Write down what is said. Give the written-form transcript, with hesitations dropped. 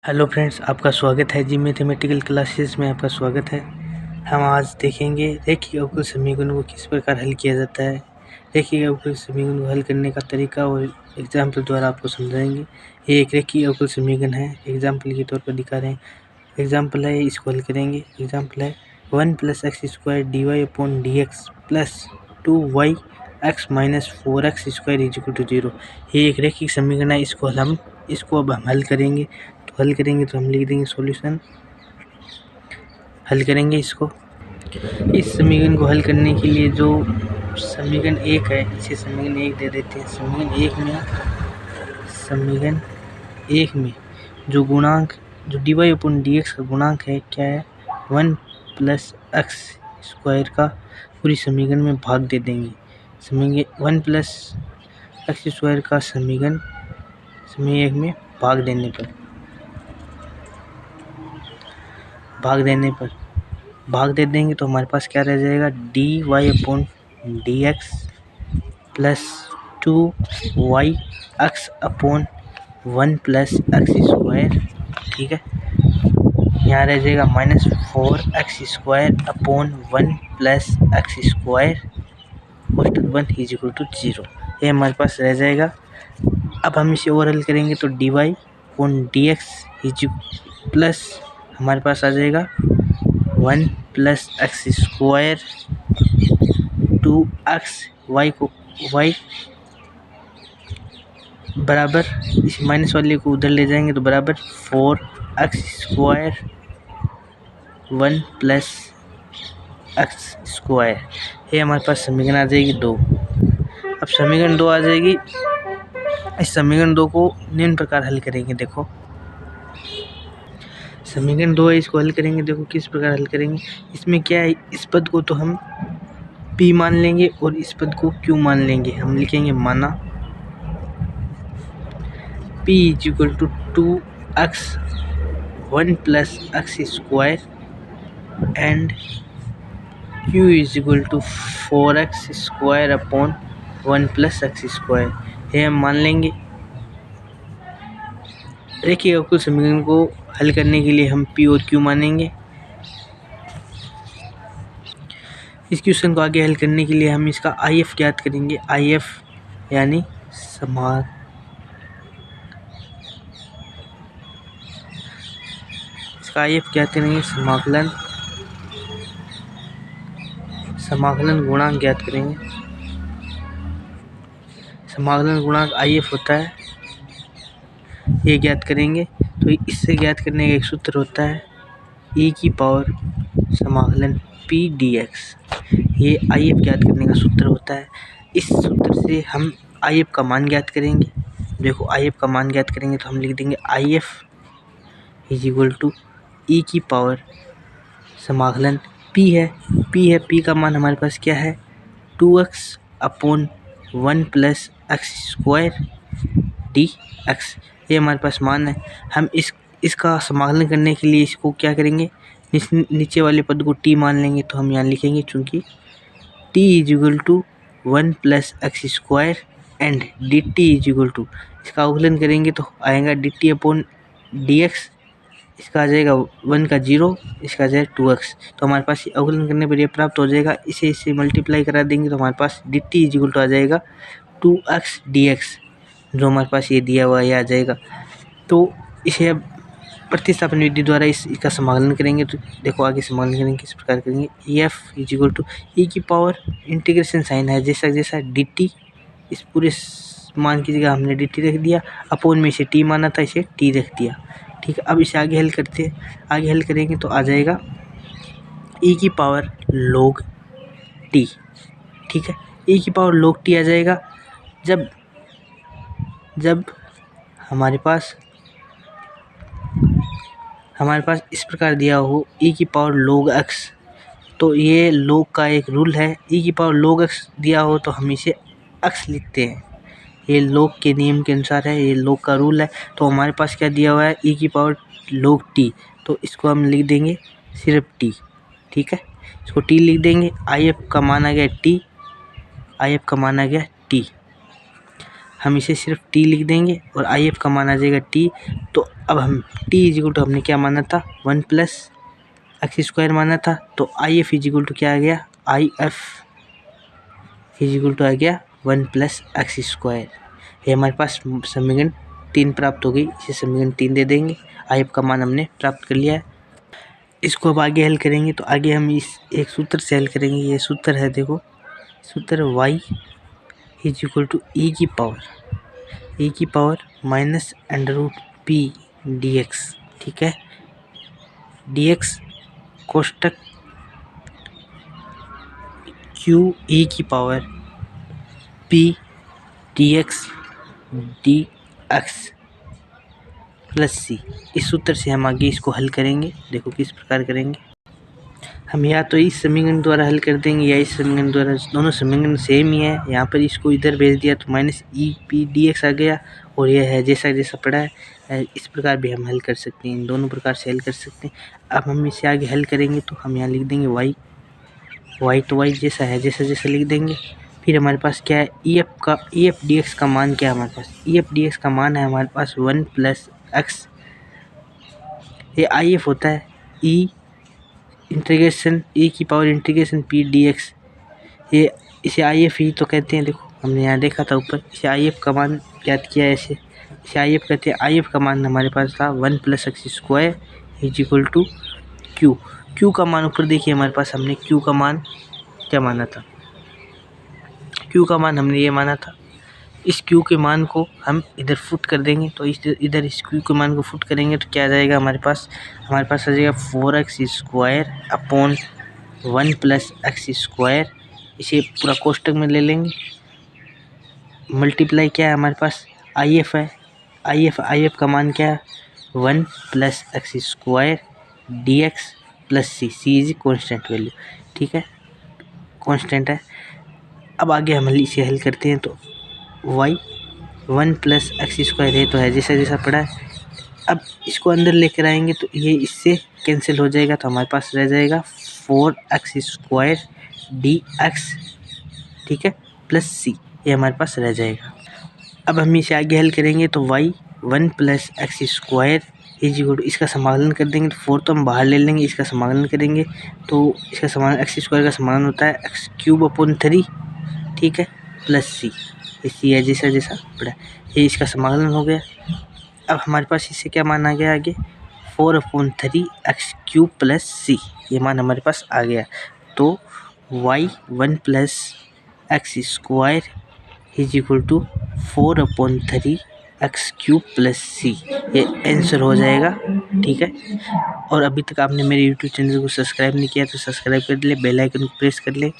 Hello friends, आपका स्वागत है जी मैथमेटिकल क्लासेस में। आपका स्वागत है। हम आज देखेंगे रेखीय अवकल समीकरण को किस प्रकार हल किया जाता है। रेखीय अवकल समीकरण को हल करने का तरीका और एग्जाम्पल द्वारा आपको समझाएंगे। ये एक रेखीय अवकल समीकरण है, एग्जाम्पल के तौर पर दिखा रहे हैं। एग्जाम्पल है, इसको हल करेंगे। एग्जाम्पल है 1 + x² dy/dx plus 2y x - 4x² = 0। ये एक रेखिक समीकरण है। इसको अब हम हल करेंगे। तो हम लिख देंगे सॉल्यूशन। हल करेंगे इसको। इस समीकरण को हल करने के लिए जो समीकरण 1 है, इसे समीकरण 1 दे देते हैं। समीकरण 1 में जो dy/dx का गुणांक है, क्या है? 1 + x² का पूरी समीकरण में भाग दे देंगे। 1 + x² का समीकरण समीकरण 1 में भाग दे देंगे तो हमारे पास क्या रह जाएगा? dy/dx plus 2yx/1 + x²। ठीक है, यहाँ रह जाएगा -4x²/1 + x² कोष्टक बंद = 0। ये हमारे पास रह जाएगा। अब हम इसे और हल करेंगे तो dy/dx प्लस हमारे पास आ जाएगा 1 + x² 2x y बराबर, इस माइनस वाले को उधर ले जाएंगे तो बराबर 4x² 1 + x²। ये हमारे पास समीकरण आ जाएगी 2। अब समीकरण 2 आ जाएगी। इस समीकरण 2 को निम्न प्रकार हल करेंगे। देखो, समीकरण 2 है, इसको हल करेंगे। देखो किस प्रकार हल करेंगे। इसमें क्या है, इस पद को तो हम p मान लेंगे और इस पद को q मान लेंगे। हम लिखेंगे माना p = 2x 1 + x² and q = 4x² 1 + x²। ये हम मान लेंगे। रेखीय अवकल समीकरण को हल करने के लिए हम p और q मानेंगे। इस क्वेश्चन को आगे हल करने के लिए हम इसका IF ज्ञात करेंगे। IF यानी इसका IF ज्ञात करेंगे, समाकलन गुणांक ज्ञात करेंगे। समाकलन गुणांक IF होता है, ये ज्ञात करेंगे। तो इससे ज्ञात करने का एक सूत्र होता है e⁻ समाकलन p dx। ये IF ज्ञात करने का सूत्र होता है। इस सूत्र से हम IF का मान ज्ञात करेंगे। देखो, IF का मान ज्ञात करेंगे तो हम लिख देंगे IF = e⁻ समाकलन p है। p का मान हमारे पास क्या है? 2x/1 + x² dx। ये हमारे पास मान है। हम इसका समाकलन करने के लिए इसको क्या करेंगे? नीचे वाले पद को t मान लेंगे। तो हम यहाँ लिखेंगे, चूँकि t = 1 + x² एंड dt = इसका अवकलन करेंगे तो आएगा dt/dx। इसका आ जाएगा 1 का 0, इसका आ जाएगा 2x। तो हमारे पास अवकलन करने पर यह प्राप्त हो जाएगा। इसे मल्टीप्लाई करा देंगे तो हमारे पास dt = आ जाएगा 2x dx, जो हमारे पास ये दिया हुआ है, आ जाएगा। तो इसे अब प्रतिस्थापन विधि द्वारा इसका समाकलन करेंगे। तो देखो, आगे समाकलन करेंगे किस प्रकार करेंगे। EF = e⁻ इंटीग्रेशन साइन है, जैसा dt, इस पूरे मान की जगह हमने dt रख दिया, अपोन में इसे t माना था, इसे t रख दिया। ठीक है, अब इसे आगे हल करते हैं। आगे हल करेंगे तो आ जाएगा e⁻log t। ठीक है, e⁻log t आ जाएगा जब हमारे पास इस प्रकार दिया हो e⁻log x। तो ये log का एक रूल है। e⁻log x दिया हो तो हम इसे x लिखते हैं। ये log के नियम के अनुसार है, ये log का रूल है। तो हमारे पास क्या दिया हुआ है? e⁻log t। तो इसको हम लिख देंगे सिर्फ t। ठीक है, इसको t लिख देंगे। IF का मान आ गया t। हम इसे सिर्फ टी लिख देंगे और आई एफ का मान आ जाएगा टी। तो अब हम टी इज इक्वल टू हमने क्या माना था 1 प्लस एक्स स्क्वायर माना था, तो I F is equal to क्या आ गया I F is equal to आ गया 1 प्लस एक्स स्क्वायर। ये हमारे पास समीकरण 3 प्राप्त हो गई, इसे समीकरण 3 दे देंगे। आई एफ का मान हमने प्राप्त कर लिया है। इसको अब आगे हल करेंगे तो आगे हम इस एक सूत्र से हल करेंगे। ये सूत्र है, देखो सूत्र y is equal to E की power minus under root P D X. ठीक है, डी एक्स कोष्टक क्यू ई की power P D x plus C. इस सूत्र से हम आगे इसको हल करेंगे। देखो किस प्रकार करेंगे। हम या तो इस समीकरण द्वारा हल कर देंगे या इस समीकरण द्वारा, दोनों समीकरण सेम ही है। यहाँ पर इसको इधर भेज दिया तो minus E P D X आ गया और यह है जैसा जैसा पड़ा है। इस प्रकार भी हम हल कर सकते हैं, इन दोनों प्रकार से हल कर सकते हैं। अब हम इसे आगे हल करेंगे तो हम यहाँ लिख देंगे वाई तो वाई जैसा है जैसा जैसा लिख देंगे। फिर हमारे पास क्या है ई एफ डी एक्स का मान क्या है हमारे पास, ई एफ डी एक्स का मान है हमारे पास 1 प्लस एक्स। ये आई एफ होता है ई इंटीग्रेशन ई की power integration P D x. ये इसे आई एफ ही तो कहते हैं। देखो हमने यहाँ देखा था ऊपर, इसे आई एफ का मान ज्ञात किया है, इसे आई एफ कहते हैं। आई एफ का मान हमारे पास था 1 plus x square is equal to q का मान ऊपर देखिए हमारे पास, हमने क्यू का मान क्या माना था, क्यू का मान हमने ये माना था। इस क्यू के मान को हम इधर फुट कर देंगे तो इधर इस क्यू के मान को फुट करेंगे तो क्या आ जाएगा हमारे पास आ जाएगा 4x square upon 1 plus x square. इसे पूरा कोष्टक में ले लेंगे। मल्टीप्लाई क्या है हमारे पास आई एफ है, आई एफ का मान क्या है 1 plus x square d x plus c is constant value. ठीक है, कॉन्स्टेंट है। अब आगे हम इसे हल करते हैं तो y 1 प्लस एक्स स्क्वायर है तो है जैसा जैसा पड़ा है। अब इसको अंदर लेकर आएंगे तो ये इससे कैंसिल हो जाएगा तो हमारे पास रह जाएगा 4x स्क्वायर डी एक्स, ठीक है, प्लस सी, ये हमारे पास रह जाएगा। अब हम इसे आगे हल करेंगे तो y 1 plus x square is equal to, इसका समाकलन कर देंगे तो 4 तो हम बाहर ले लेंगे, इसका समाकलन करेंगे तो इसका समाकलन एक्स स्क्वायर का समाकलन होता है एक्स क्यूब अपॉन 3, ठीक है, प्लस सी, इसी है जैसा जैसा पड़ा, ये इसका समाकलन हो गया। अब हमारे पास इससे क्या मान आ गया आगे 4/3 एक्स क्यूब प्लस सी, ये मान हमारे पास आ गया। तो y 1 plus x square is equal to 4/3 X cube plus C, ये आंसर हो जाएगा। ठीक है, और अभी तक आपने मेरे यूट्यूब चैनल को सब्सक्राइब नहीं किया तो सब्सक्राइब कर ले, बेल आइकन को प्रेस कर ले।